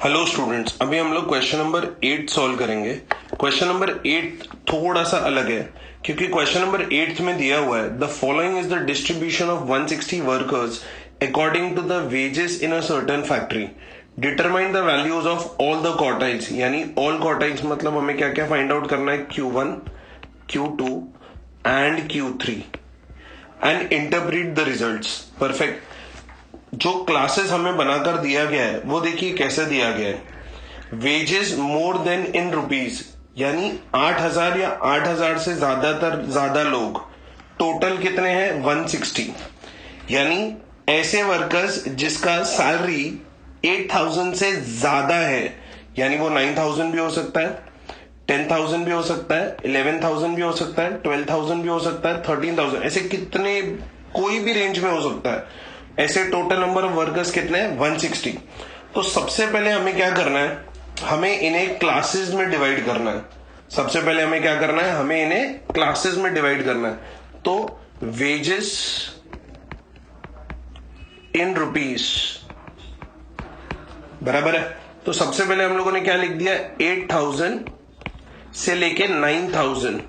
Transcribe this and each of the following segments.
Hello students, अभी हम लोग क्वेश्चन नंबर 8 सॉल्व करेंगे। क्वेश्चन नंबर 8 थोड़ा सा अलग है क्योंकि क्वेश्चन नंबर 8 में दिया हुआ है the following is the distribution of 160 workers according to the wages in a certain factory. Determine the values of all the quartiles, यानी ऑल क्वार्टाइल्स मतलब हमें क्या क्या फाइंड आउट करना है, Q1, Q2 and Q3 and interpret the results. Perfect. जो classes हमें बनाकर दिया गया है वो देखिए कैसे दिया गया है। Wages more then in rupees, यानी 8,000 या 8,000 से ज्यादा लोग, टोटल कितने हैं 160, यानी ऐसे वर्कर्स जिसका सैलरी 8,000 से ज्यादा है, यानी वो 9,000 भी हो सकता है, 10,000 भी हो सकता है, 11,000 भी हो सकता है, 12,000 भी हो सकता है, 13,000, ऐसे कितने कोई भी रेंज में हो सकता है। ऐसे टोटल नंबर ऑफ वर्कर्स कितने हैं 160। तो सबसे पहले हमें क्या करना है, हमें इन्हें क्लासेस में डिवाइड करना है। सबसे पहले हमें क्या करना है, हमें इन्हें क्लासेस में डिवाइड करना है। तो वेजेस इन रुपीस बराबर है। तो सबसे पहले हम लोगों ने क्या लिख दिया, 8,000 से लेके 9,000।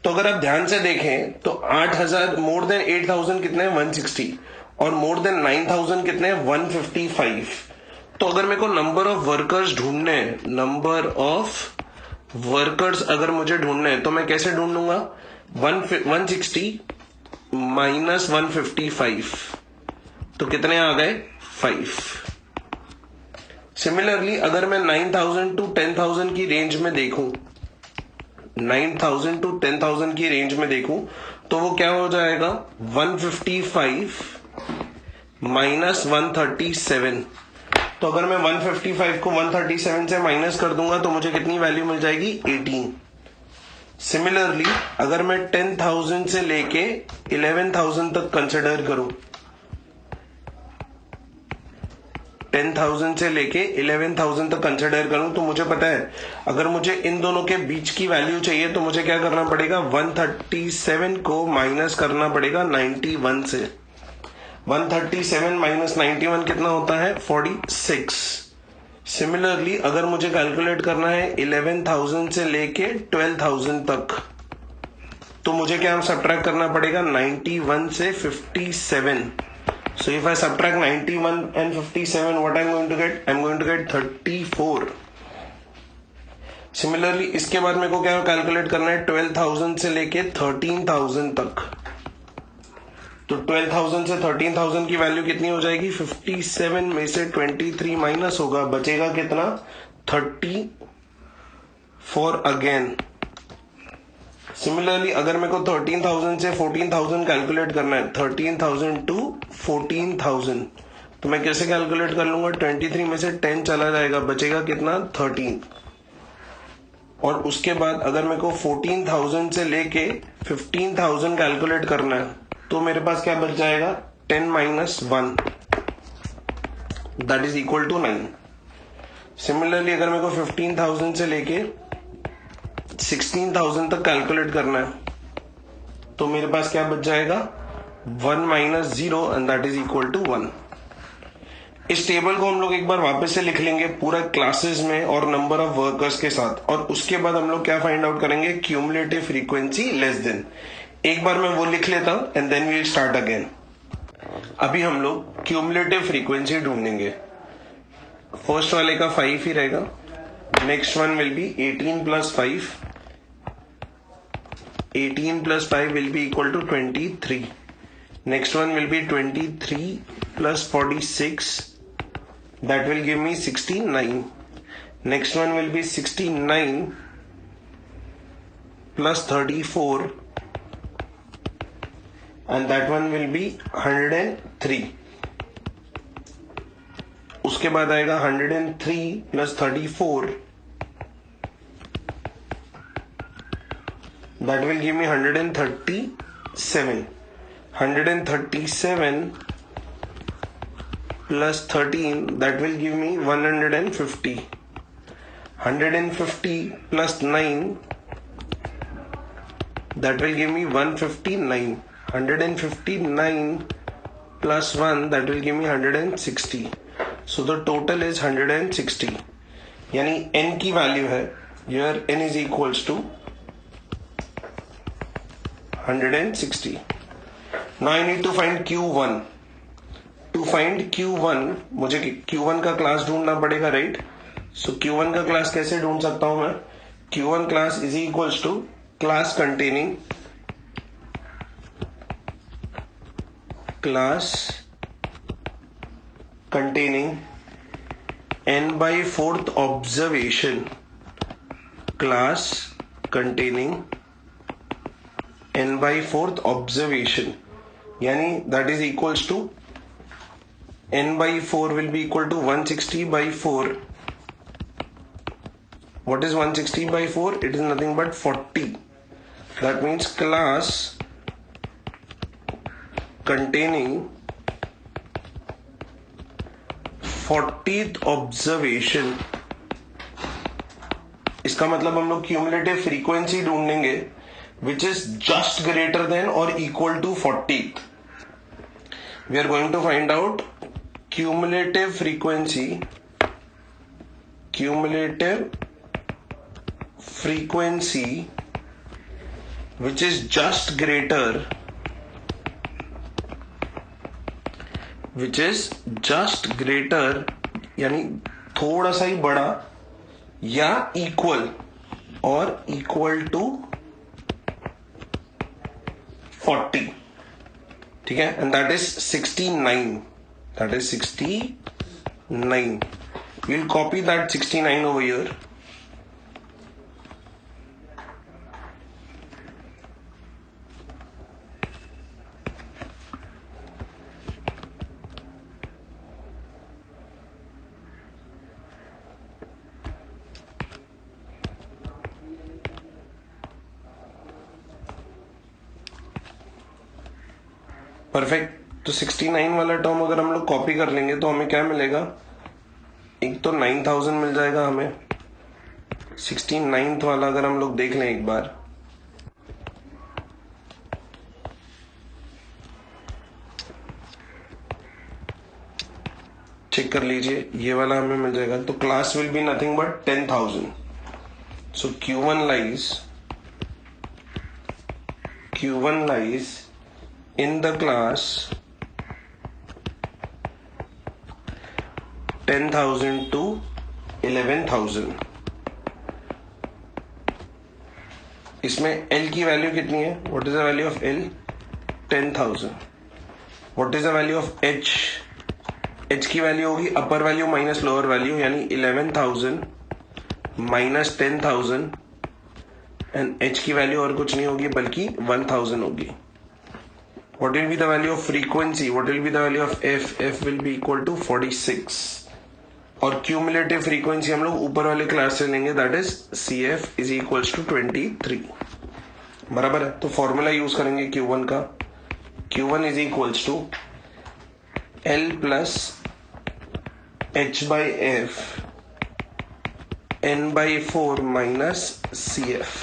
तो अगर आप ध्यान से देखें तो 8,000 मोर देन 8,000 कितने हैं 160 और मोर देन 9,000 कितने हैं 155। तो अगर मेरे को नंबर ऑफ वर्कर्स ढूंढने हैं, नंबर ऑफ वर्कर्स अगर मुझे ढूंढने हैं तो मैं कैसे ढूंढूंगा, 160 माइनस 155, तो कितने आ गए 5। सिमिलरली अगर मैं 9,000 टू 10,000 की रेंज में देखूं, 9,000 टू 10,000 की रेंज में देखूं तो वो क्या हो जाएगा 155 माइनस 137। तो अगर मैं 155 को 137 से माइनस कर दूंगा तो मुझे कितनी वैल्यू मिल जाएगी 18। सिमिलरली अगर मैं 10,000 से लेके 11,000 तक कंसिडर करूं, 10,000 से लेके 11,000 तक कंसिडर करूं तो मुझे पता है अगर मुझे इन दोनों के बीच की वैल्यू चाहिए तो मुझे क्या करना पड़ेगा, 137 को माइनस करना पड़ेगा 91 से। 137 माइनस 91 कितना होता है 46। सिमिलरली अगर मुझे कैलकुलेट करना है 11,000 से लेके 12,000 तक तो मुझे क्या सब्ट्रैक्ट करना पड़ेगा 91 से 57। So if I subtract 91 and 57, what I'm going to get? I'm going to get 34. Similarly, इसके बाद मेरे को क्या कैलकुलेट करना है 12,000 से लेके 13,000 तक। तो 12,000 से 13,000 की वैल्यू कितनी हो जाएगी, 57 में से 23 माइनस होगा, बचेगा कितना 34 अगेन। सिमिलरली अगर मेरे को 13,000 से 14,000 कैलकुलेट करना है, 13,000 टू 14,000, तो मैं कैसे कैलकुलेट कर लूंगा, 23 में से 10 चला जाएगा, बचेगा कितना 13। और उसके बाद अगर मेरे को 14,000 से लेके 15,000 कैलकुलेट करना है तो मेरे पास क्या बच जाएगा 10 minus 1, that is equal to 9। Similarly अगर मेरे को 15,000 से लेके 16,000 तक कैलकुलेट करना है तो मेरे पास क्या बच जाएगा 1 minus 0 and that is equal to 1। इस टेबल को हम लोग एक बार वापस से लिख लेंगे पूरा क्लासेस में और नंबर ऑफ वर्कर्स के साथ, और उसके बाद हम लोग क्या फाइंड आउट करेंगे, क्यूमुलेटिव फ्रीक्वेंसी लेस देन। एक बार मैं वो लिख लेता हूं and then we start again. अभी हम लोग क्यूमुलेटिव फ्रीक्वेंसी ढूंढेंगे। फर्स्ट वाले का 5 ही रहेगा, next one will be 18 plus 5, 18 plus 5 will be equal to 23. Next one will be 23 plus 46. That will give me 69. Next one will be 69 plus 34. And that one will be 103. उसके बाद आएगा 103 plus 34. That will give me 137. 137 plus 13, that will give me 150. 150 plus 9, that will give me 159. 159 plus 1, that will give me 160. So the total is 160. यानी n की value है, here n is equals to 160. Now I need to find Q1. To find Q1 मुझे Q1 का class ढूंढना पड़ेगा, right? सो Q1 का class कैसे ढूंढ सकता हूं मैं? Q1 class is equals to class containing n by 4th observation, class containing n by 4th observation, यानी that is equals to n by 4 will be equal to 160 by 4. What is 160 by 4? It is nothing but 40. That means class containing 40th observation. इसका मतलब हम लोग cumulative frequency ढूंढेंगे which is just greater than or equal to 40th. We are going to find out cumulative frequency which is just greater यानी थोड़ा सा ही बड़ा या इक्वल और इक्वल टू 40. ठीक है, and that is 69. That is 69. We'll copy that 69 over here. Perfect. तो 69 वाला टर्म अगर हम लोग कॉपी कर लेंगे तो हमें क्या मिलेगा? एक तो 9000 मिल जाएगा हमें. 69th वाला अगर हम लोग देख लें एक बार, चेक कर लीजिए, ये वाला हमें मिल जाएगा. तो class will be nothing but 10,000. So Q1 lies in the class 10,000 to 11,000. इसमें L की वैल्यू कितनी है? What is the value of L? 10,000. What is the value of H? H की वैल्यू होगी अपर वैल्यू माइनस लोअर वैल्यू, यानी 11,000 minus 10,000, and H की value और कुछ नहीं होगी बल्कि 1,000 होगी. What will be the value of frequency? What will be the value of F? F will be equal to 46. और क्यूमुलेटिव फ्रीक्वेंसी हम लोग ऊपर वाले क्लास से लेंगे, that is CF is equals to 23. बराबर है. तो फॉर्मूला यूज करेंगे Q1 का. Q1 is equals to L plus H by F N by 4 minus CF.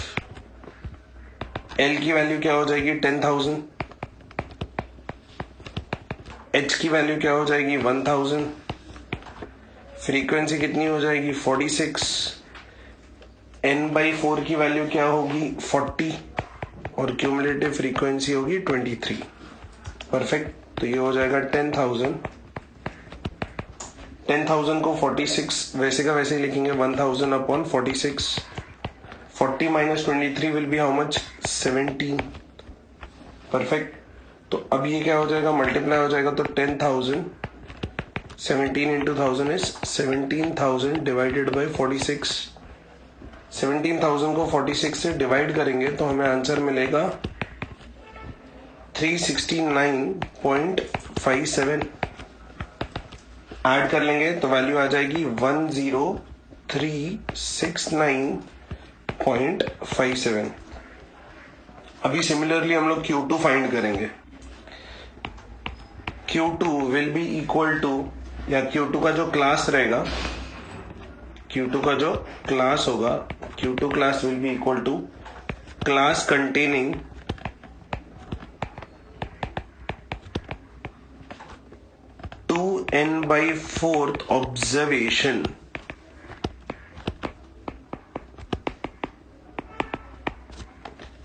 L की वैल्यू क्या हो जाएगी? 10,000. H की वैल्यू क्या हो जाएगी? 1000. फ्रीक्वेंसी कितनी हो जाएगी? 46. N by 4 की वैल्यू क्या होगी? 40. और क्यूमुलेटिव फ्रीक्वेंसी होगी 23. परफेक्ट. तो ये हो जाएगा 10,000. 10,000 को 46 वैसे का वैसे ही लिखेंगे, 1000 upon 46. 40 minus 23 will be how much? 17. Perfect. तो अब ये क्या हो जाएगा? मल्टीप्लाई हो जाएगा. तो 10,000 17 into 1000 is 17,000 डिवाइडेड बाई 46. 17,000 को 46 से डिवाइड करेंगे तो हमें आंसर मिलेगा 369.57. ऐड कर लेंगे तो वैल्यू आ जाएगी 10369.57. अभी सिमिलरली हम लोग Q2 फाइंड करेंगे. Q2 will be equal to, या Q2 का जो क्लास रहेगा, Q2 का जो क्लास होगा, Q2 class will be equal to class containing 2n/4 observation.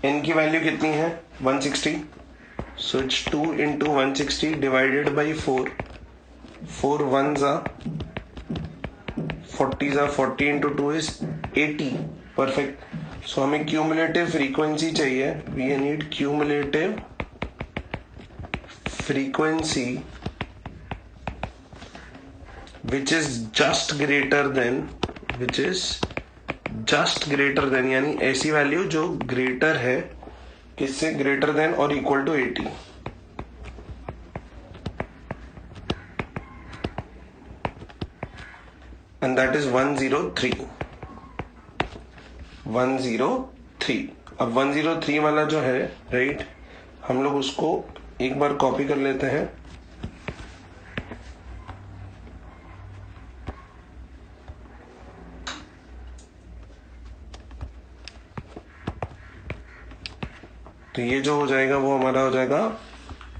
n की वैल्यू कितनी है 160, so it's 2 into 160 divided by 4, 4 1s are 40s are 40 into 2 is 80, perfect. So हमें क्यूमुलेटिव फ्रीक्वेंसी चाहिए, we need cumulative frequency which is just greater than यानी ऐसी value जो greater है किससे, ग्रेटर देन और equal to 80। And that is 103। अब 103 वाला जो है राइट, हम लोग उसको एक बार कॉपी कर लेते हैं। तो ये जो हो जाएगा वो हमारा हो जाएगा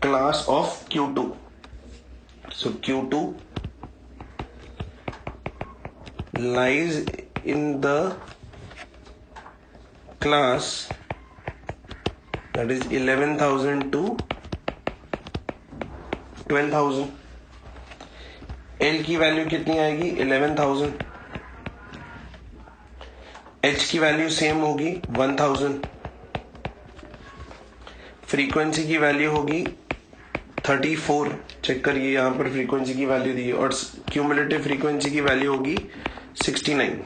class of Q2। So Q2 lies in the class that is 11,000 to 12,000। L की वैल्यू कितनी आएगी 11,000, H की वैल्यू सेम होगी 1,000, फ्रीक्वेंसी की वैल्यू होगी 34, चेक करिए यहाँ पर फ्रीक्वेंसी की वैल्यू दी है, और क्यूमुलेटिव फ्रीक्वेंसी की वैल्यू होगी 69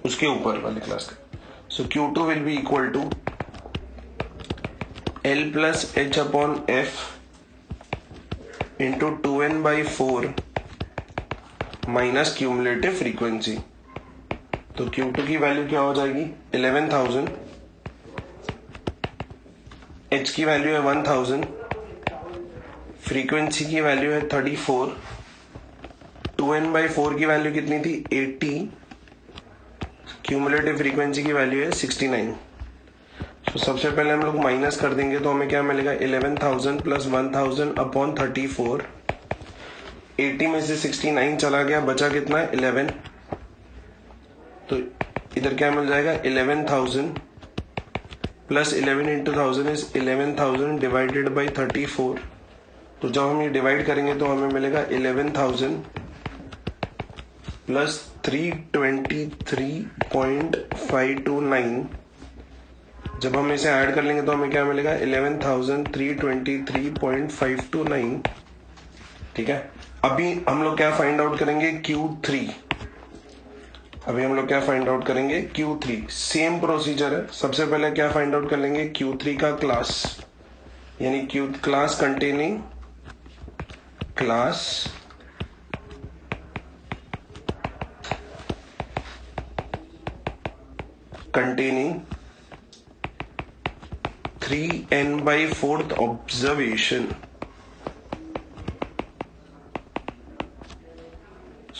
उसके ऊपर वाले क्लास का। So Q2 will be equal to L plus H upon F into 2n/4 minus cumulative frequency. तो Q2 की वैल्यू क्या हो जाएगी 11,000, H की वैल्यू है 1,000, फ्रीक्वेंसी की वैल्यू है 34, 2n/4 की वैल्यू कितनी थी 80, क्यूमुलेटिव फ्रीक्वेंसी की वैल्यू है 69। तो सबसे पहले हम लोग माइनस कर देंगे तो हमें क्या मिलेगा 11,000 प्लस 1,000 अपॉन 34, 80 में से 69 चला गया, बचा कितना है 11। तो इधर क्या मिल जाएगा 11,000 plus 11 into 1000 is 11,000 divided by 34। तो जब हम ये डिवाइड करेंगे तो हमें मिलेगा 11,000 प्लस 323.529। जब हम इसे ऐड कर लेंगे तो हमें क्या मिलेगा 11,323.529। ठीक है, अभी हम लोग क्या फाइंड आउट करेंगे Q3। अभी हम लोग क्या फाइंड आउट करेंगे Q3, सेम प्रोसीजर है। सबसे पहले क्या फाइंड आउट कर लेंगे Q3 का क्लास, यानी Q class containing class containing 3n/4 observation।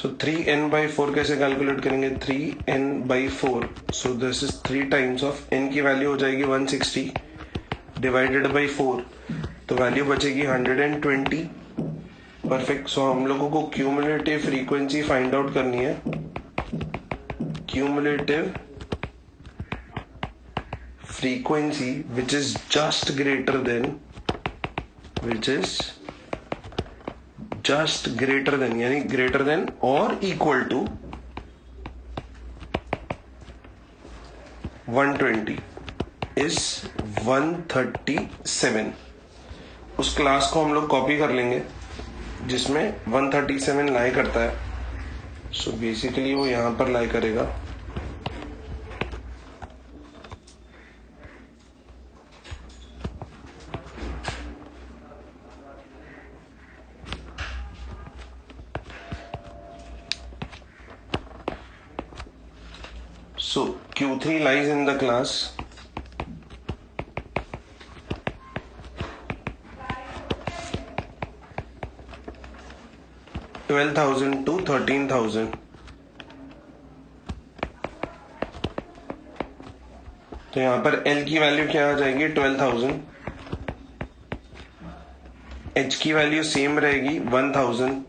So 3n/4 कैसे कैलकुलेट करेंगे 3n/4, so this is 3 times of n की वैल्यू हो जाएगी 160 डिवाइडेड बाई 4, तो वैल्यू बचेगी 120। परफेक्ट। सो हम लोगों को क्यूमुलेटिव फ्रीक्वेंसी फाइंड आउट करनी है, cumulative frequency which is just greater than यानी greater than or equal to 120 is 137। उस क्लास को हम लोग कॉपी कर लेंगे जिसमें 137 लाई करता है। सो बेसिकली वो यहां पर लाई करेगा। So Q3 lies in the class 12,000 to 13,000। तो यहां पर L की वैल्यू क्या आ जाएगी 12,000, एच की वैल्यू सेम रहेगी 1000,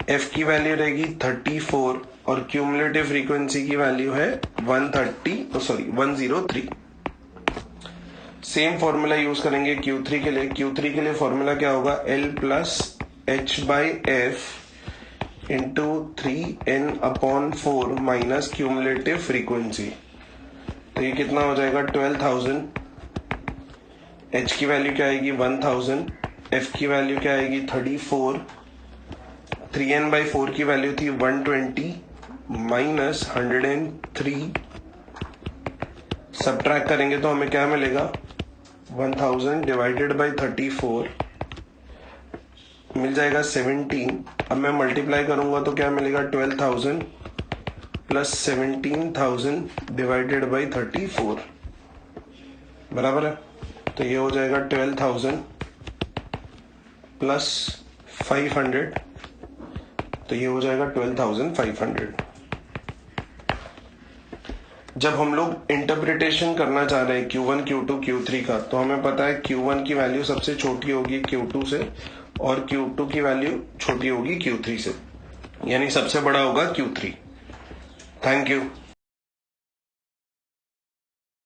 एफ की वैल्यू रहेगी 34 और क्यूमुलेटिव फ्रीक्वेंसी की वैल्यू है 103। सेम फॉर्मूला यूज करेंगे Q3 के लिए। Q3 के लिए फॉर्मूला क्या होगा, L plus H by F into 3n/4 minus cumulative frequency. तो ये कितना हो जाएगा 12,000। एच की वैल्यू क्या आएगी 1000, एफ की वैल्यू क्या आएगी 34, 3n/4 की वैल्यू थी 120 माइनस 103, सब्ट्रैक्ट करेंगे तो हमें क्या मिलेगा 1000 डिवाइडेड बाई 34 मिल जाएगा 17। अब मैं मल्टीप्लाई करूंगा तो क्या मिलेगा 12,000 प्लस 17,000 डिवाइडेड बाई 34 बराबर है। तो ये हो जाएगा 12,000 प्लस 500, तो ये हो जाएगा 12,500। जब हम लोग इंटरप्रिटेशन करना चाह रहे हैं Q1, Q2, Q3 का, तो हमें पता है Q1 की वैल्यू सबसे छोटी होगी Q2 से और Q2 की वैल्यू छोटी होगी Q3 से, यानी सबसे बड़ा होगा Q3। Thank you.